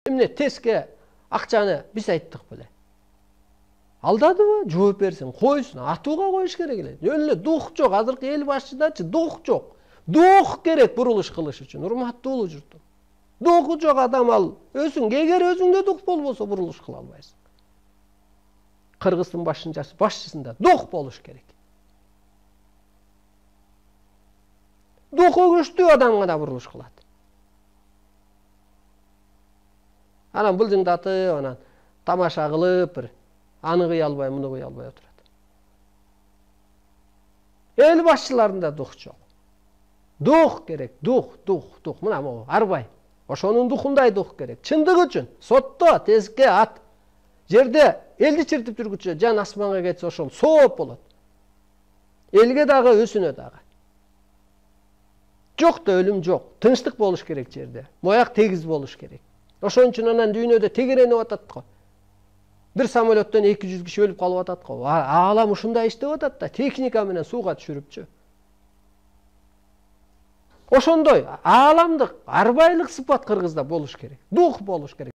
Эмне теске акчаны биз айттык беле. Алдадыбы? Жооп берсин, койсун, атууга коюш керек эле. Жөн эле дух жок, азыркы эл башчыдачы дух жок. Дух керек бурулуш кылыш үчүн, урматтуу улуу журтум. Духу жок адам ал өзүң, эгер өзүңдө дух болбосо бурулуш кыла албайсың. Кыргыздын башчысында дух болуш керек. Духу күчтүү адам гана бурулуш кылат. Анан былжыңдатып, анан тамаша кылып, бир аны кыя албай, муну кыя албай отурат. Эл башчыларында дух жок. Дух керек, дух. Мына могу арбай. Ошонун духундай дух керек. Чындык үчүн сотто тезге ат. Жерде элди чиртип жүргүчө жан асманга кетсе ошол сооп болот. Элге дагы, өсүнө дагы. Жок да өлүм жок. Тынчтык болуш керек жерде. Мояк тегиз болуш керек. Ошон үчүн анан дүйнөдө тегеренип атат го. Бир самолеттен 200 киши өлүп калып атат го. Аалам ушундай иштеп атат да, техника менен сууга түшүрүпчү. Ошондой ааламдык, арбайлык сыпат Кыргызда болуш керек. Дух болуш керек.